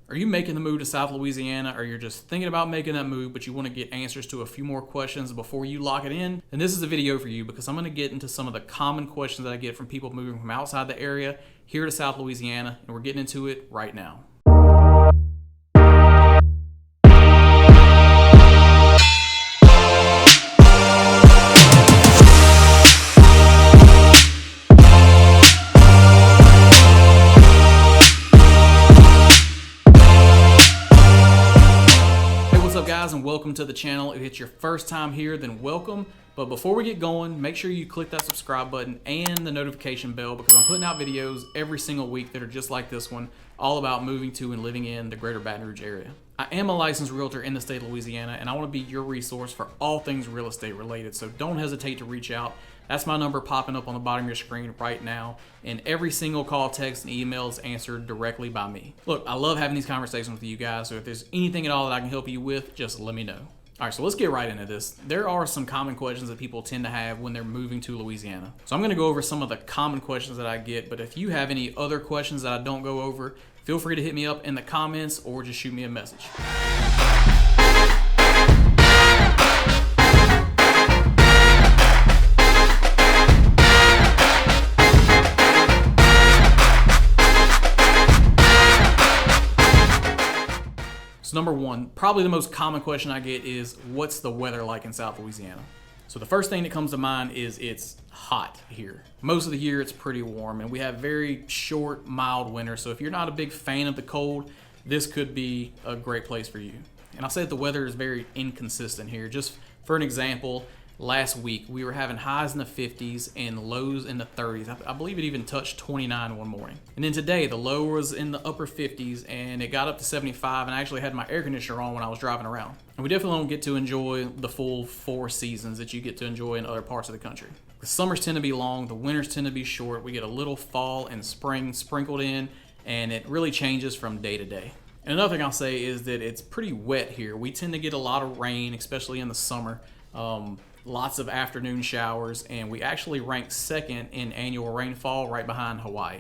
Are you making the move to South Louisiana, or you're just thinking about making that move, but you want to get answers to a few more questions before you lock it in? Then this is a video for you, because I'm going to get into some of the common questions that I get from people moving from outside the area here to South Louisiana, and we're getting into it right now. And welcome to the channel. If it's your first time here, then welcome. But before we get going, make sure you click that subscribe button and the notification bell, because I'm putting out videos every single week that are just like this one, all about moving to and living in the Greater Baton Rouge area. I am a licensed realtor in the state of Louisiana, and I want to be your resource for all things real estate related, so don't hesitate to reach out. That's my number popping up on the bottom of your screen right now, and every single call, text, and email is answered directly by me. Look, I love having these conversations with you guys, so if there's anything at all that I can help you with, just let me know. All right, so let's get right into this. There are some common questions that people tend to have when they're moving to Louisiana. So I'm gonna go over some of the common questions that I get, but if you have any other questions that I don't go over, feel free to hit me up in the comments or just shoot me a message. So number one, probably the most common question I get is, what's the weather like in South Louisiana? So the first thing that comes to mind is it's hot here. Most of the year it's pretty warm, and we have very short, mild winters. So if you're not a big fan of the cold, this could be a great place for you. And I'll say that the weather is very inconsistent here. Just for an example, last week we were having highs in the 50s and lows in the 30s. I believe it even touched 29 one morning. And then today the low was in the upper 50s and it got up to 75, and I actually had my air conditioner on when I was driving around. And we definitely don't get to enjoy the full 4 seasons that you get to enjoy in other parts of the country. The summers tend to be long, the winters tend to be short. We get a little fall and spring sprinkled in, and it really changes from day to day. And another thing I'll say is that it's pretty wet here. We tend to get a lot of rain, especially in the summer. Lots of afternoon showers, and we actually rank second in annual rainfall, right behind Hawaii.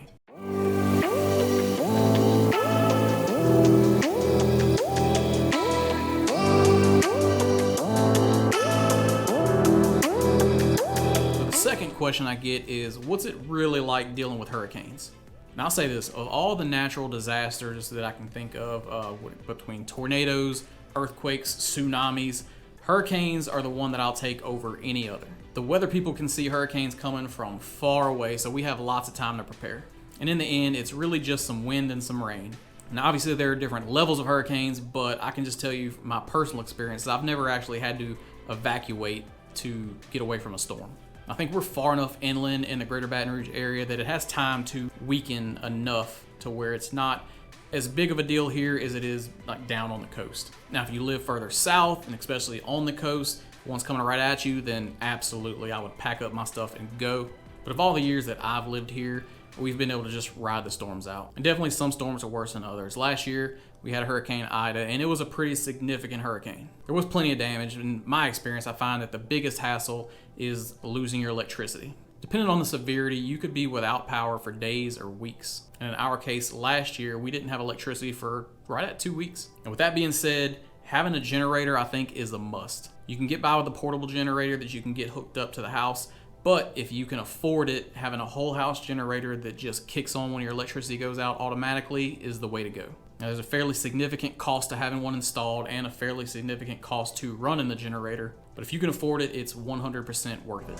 So the second question I get is, what's it really like dealing with hurricanes? Now I'll say this, of all the natural disasters that I can think of, between tornadoes, earthquakes, tsunamis, hurricanes are the one that I'll take over any other. The weather people can see hurricanes coming from far away, so we have lots of time to prepare. And in the end, it's really just some wind and some rain. Now obviously there are different levels of hurricanes, but I can just tell you from my personal experience, I've never actually had to evacuate to get away from a storm. I think we're far enough inland in the Greater Baton Rouge area that it has time to weaken enough to where it's not as big of a deal here as it is like down on the coast. Now, if you live further south, and especially on the coast, one's coming right at you, then absolutely I would pack up my stuff and go. But of all the years that I've lived here, we've been able to just ride the storms out. And definitely some storms are worse than others. Last year, we had Hurricane Ida, and it was a pretty significant hurricane. There was plenty of damage. In my experience, I find that the biggest hassle is losing your electricity. Depending on the severity, you could be without power for days or weeks. And in our case, last year, we didn't have electricity for right at 2 weeks. And with that being said, having a generator, I think, is a must. You can get by with a portable generator that you can get hooked up to the house, but if you can afford it, having a whole house generator that just kicks on when your electricity goes out automatically is the way to go. Now, there's a fairly significant cost to having one installed and a fairly significant cost to running the generator, but if you can afford it, it's 100% worth it.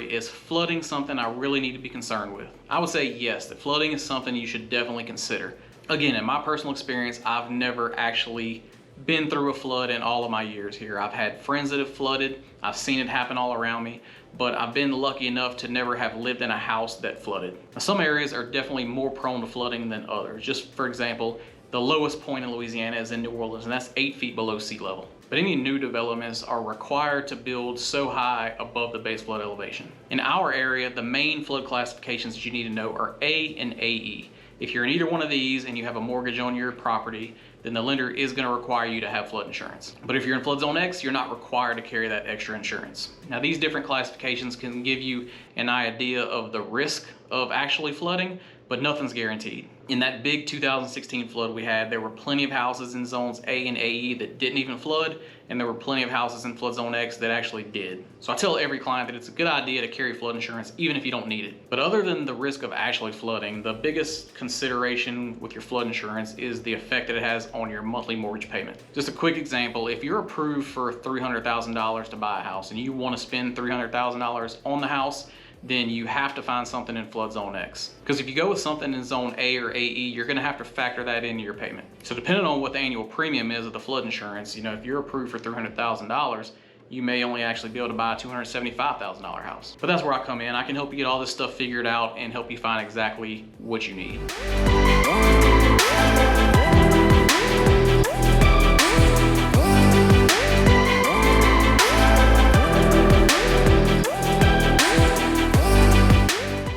Is flooding something I really need to be concerned with? I would say yes, that flooding is something you should definitely consider. Again, in my personal experience, I've never actually been through a flood in all of my years here. I've had friends that have flooded, I've seen it happen all around me, but I've been lucky enough to never have lived in a house that flooded. Now, some areas are definitely more prone to flooding than others. Just for example, the lowest point in Louisiana is in New Orleans, and that's 8 feet below sea level. But any new developments are required to build so high above the base flood elevation. In our area, the main flood classifications that you need to know are A and AE. If you're in either one of these and you have a mortgage on your property, then the lender is going to require you to have flood insurance. But if you're in flood zone X, you're not required to carry that extra insurance. Now, these different classifications can give you an idea of the risk of actually flooding, but nothing's guaranteed. In that big 2016 flood we had, there were plenty of houses in zones A and AE that didn't even flood, and there were plenty of houses in flood zone X that actually did. So I tell every client that it's a good idea to carry flood insurance even if you don't need it. But other than the risk of actually flooding, the biggest consideration with your flood insurance is the effect that it has on your monthly mortgage payment. Just a quick example, if you're approved for $300,000 to buy a house and you want to spend $300,000 on the house, then you have to find something in flood zone X. Because if you go with something in zone A or AE, you're gonna have to factor that into your payment. So depending on what the annual premium is of the flood insurance, if you're approved for $300,000, you may only actually be able to buy a $275,000 house. But that's where I come in. I can help you get all this stuff figured out and help you find exactly what you need.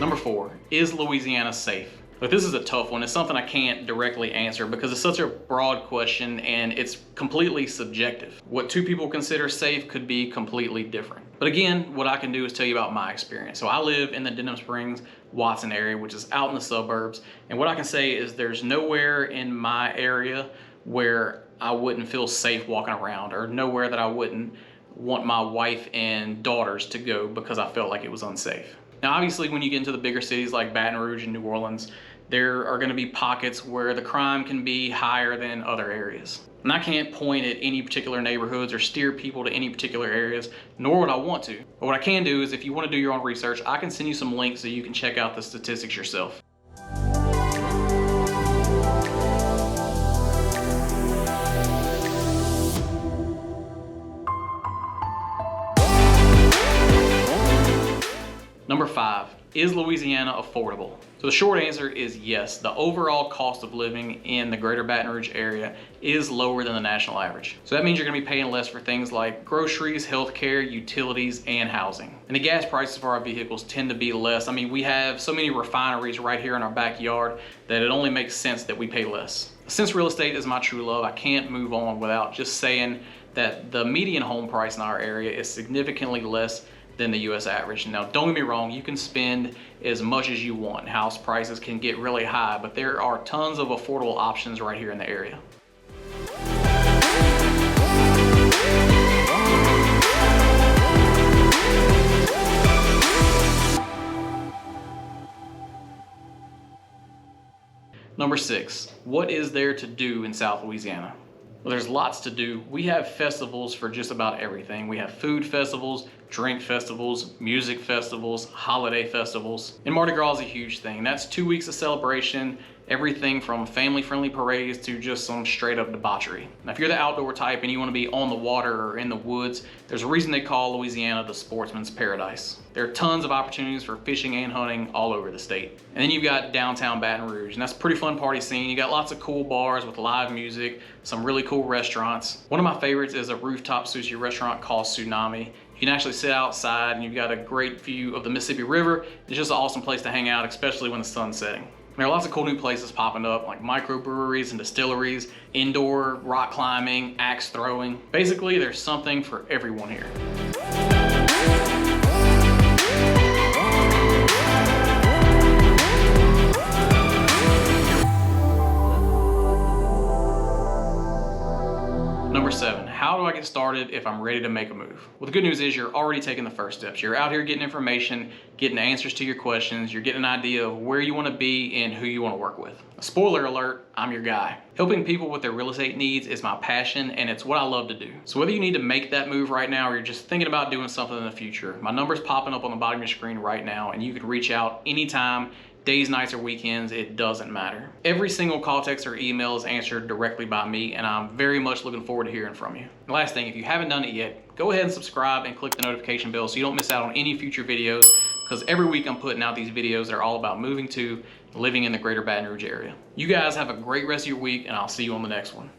Number 4, is Louisiana safe? But this is a tough one. It's something I can't directly answer because it's such a broad question and it's completely subjective. What two people consider safe could be completely different. But again, what I can do is tell you about my experience. So I live in the Denham Springs, Watson area, which is out in the suburbs. And what I can say is there's nowhere in my area where I wouldn't feel safe walking around, or nowhere that I wouldn't want my wife and daughters to go because I felt like it was unsafe. Now, obviously, when you get into the bigger cities like Baton Rouge and New Orleans, there are going to be pockets where the crime can be higher than other areas. And I can't point at any particular neighborhoods or steer people to any particular areas, nor would I want to. But what I can do is, if you want to do your own research, I can send you some links so you can check out the statistics yourself. Number 5, is Louisiana affordable? So the short answer is yes. The overall cost of living in the Greater Baton Rouge area is lower than the national average. So that means you're gonna be paying less for things like groceries, healthcare, utilities, and housing. And the gas prices for our vehicles tend to be less. I mean, we have so many refineries right here in our backyard that it only makes sense that we pay less. Since real estate is my true love, I can't move on without just saying that the median home price in our area is significantly less than the US average. Now, don't get me wrong, you can spend as much as you want. House prices can get really high, but there are tons of affordable options right here in the area. Number 6, what is there to do in South Louisiana? Well, there's lots to do. We have festivals for just about everything. We have food festivals, drink festivals, music festivals, holiday festivals. And Mardi Gras is a huge thing. That's 2 weeks of celebration, everything from family-friendly parades to just some straight-up debauchery. Now, if you're the outdoor type and you want to be on the water or in the woods, there's a reason they call Louisiana the sportsman's paradise. There are tons of opportunities for fishing and hunting all over the state. And then you've got downtown Baton Rouge, and that's a pretty fun party scene. You got lots of cool bars with live music, some really cool restaurants. One of my favorites is a rooftop sushi restaurant called Tsunami. You can actually sit outside and you've got a great view of the Mississippi River. It's just an awesome place to hang out, especially when the sun's setting. There are lots of cool new places popping up, like microbreweries and distilleries, indoor rock climbing, axe throwing. Basically, there's something for everyone here. Number 7, how do I get started if I'm ready to make a move? Well, the good news is you're already taking the first steps. You're out here getting information, getting answers to your questions, you're getting an idea of where you want to be and who you want to work with. Spoiler alert, I'm your guy. Helping people with their real estate needs is my passion and it's what I love to do. So whether you need to make that move right now or you're just thinking about doing something in the future, my number's popping up on the bottom of your screen right now and you can reach out anytime. Days, nights, or weekends, it doesn't matter. Every single call, text, or email is answered directly by me, and I'm very much looking forward to hearing from you. The last thing, if you haven't done it yet, go ahead and subscribe and click the notification bell so you don't miss out on any future videos, because every week I'm putting out these videos that are all about moving to, living in the Greater Baton Rouge area. You guys have a great rest of your week, and I'll see you on the next one.